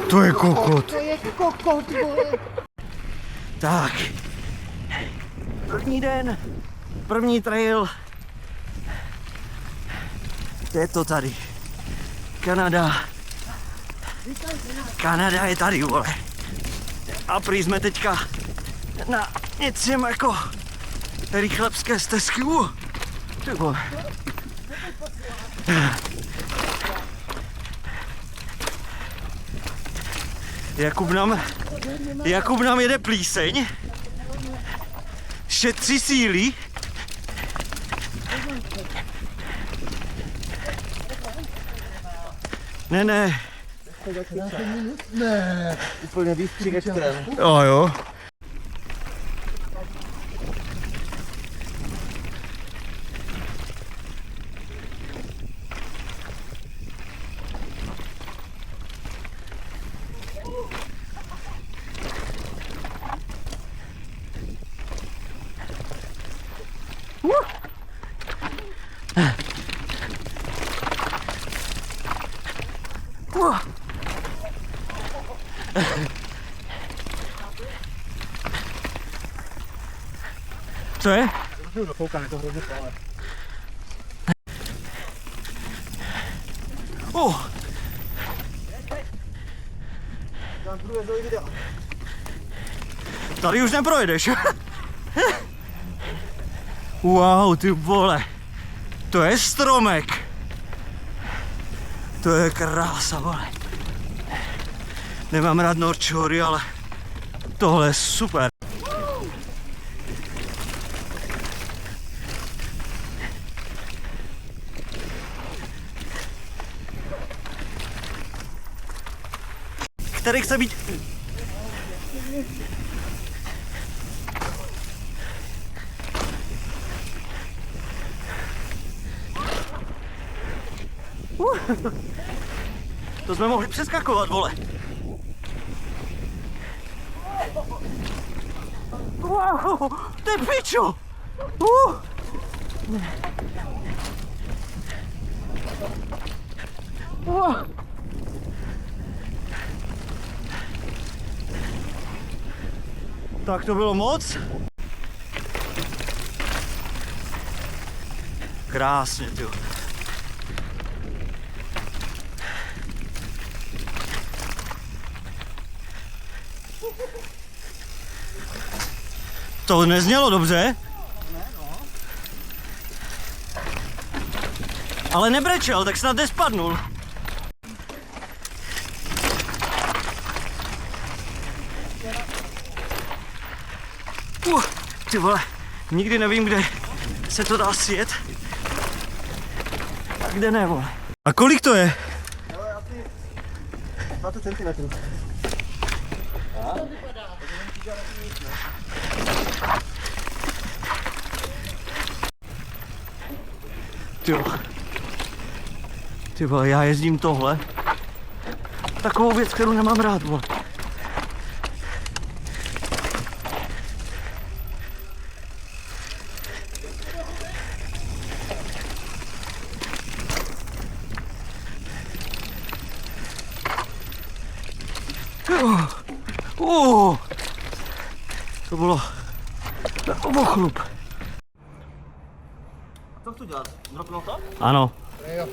To je kokot. To je kokot, vole. Tak. První den, první trail. Je to tady. Kanada. Kanada je tady, vole. A prý jsme teďka na něčem jako rychlebské stezky. Ty vole. Jakub nám jede plíseň. Šetří síly. Ne. Ne, úplně výstřih extrém. Jo. Co je? Koukám, je to hrozně pálé. Tady už neprojedeš. Wow, ty vole. To je stromek. To je krása, vole. Nemám rád Norčhory, ale tohle je super. Který chce být... To jsme mohli přeskakovat, vole. Wow, to je pičo. Tak to bylo moc. Krásně, ty. To neznělo dobře. Ale nebrečel, tak snad nespadnul. Ty vole, nikdy nevím, kde se to dá sjet. A kde ne, vole. A kolik to je? Ale asi 20 cm. Ty vole, já jezdím tohle. Takovou věc, kterou nemám rád, vole. To bylo ochlup. A co chci dělat? Dropnout to? Ano. Jo.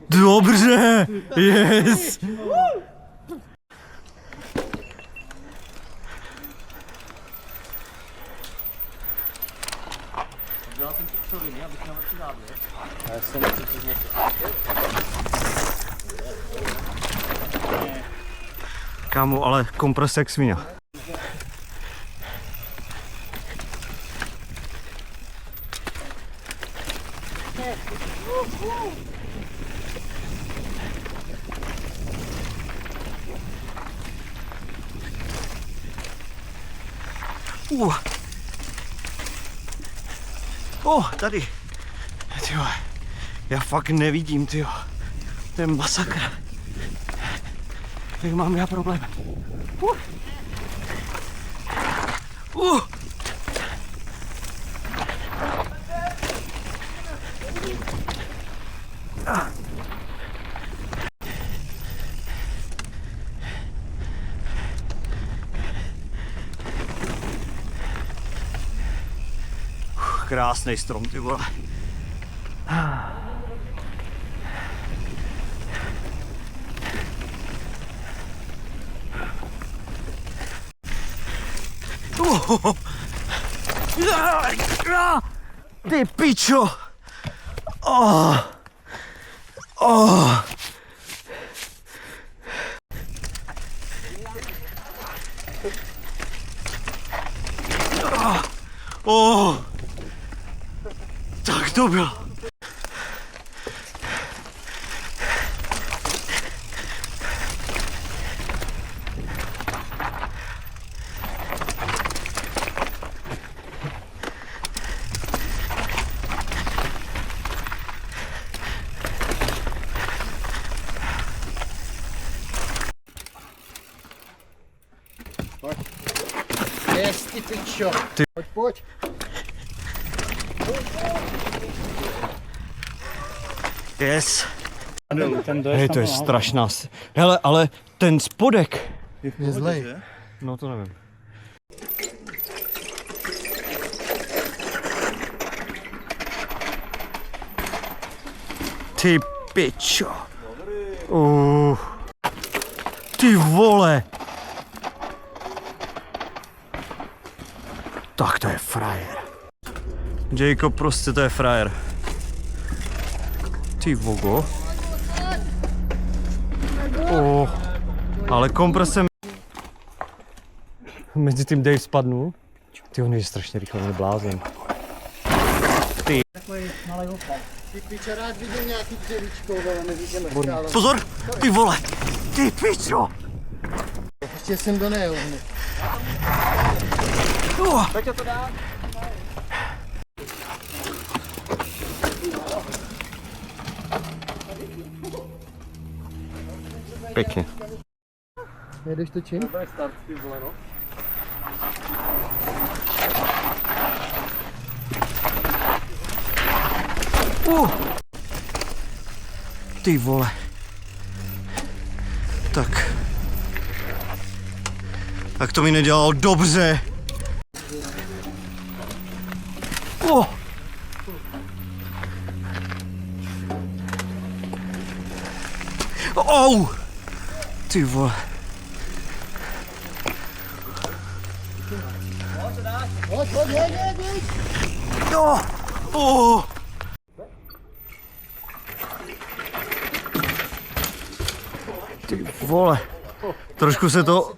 Dobře, yes. Dělal jsem ti křoviny, abych měl lepší záběr. Já jsem přeci něco. Kámo, ale kompres jak svině. Tady. Tyjo, já fakt nevidím, tyjo. To je masakr. Tak mám já problém. krásný strom, ty vole. Ty pičo! Oh. Oh. Oh. Tak to bylo. Ty pičo. Pojď. Yes. Hej, To je strašná. Hele, ale ten spodek. Je zlej. No to nevím. Ty pičo. Ty vole. Tak to je frajer. Jacob, prostě to je frajer. Ty vogo. Ale kompresem. Mezi tím Dave spadnul. Ty, on je strašně rychle, on je blázen. Ty pičo, rád vidím nějaký dřevíčko, ale mezi těmi skálami. Pozor, ty vole. Ty pičo. Ještě jsem do nejel. Peťo to dá? Pěkně. Jedeš to čím? To je start, ty vole, no. Ty vole. Tak. Tak to mi nedělalo dobře. Ty vole. Pojď, jedď. Ty vole. Trošku se to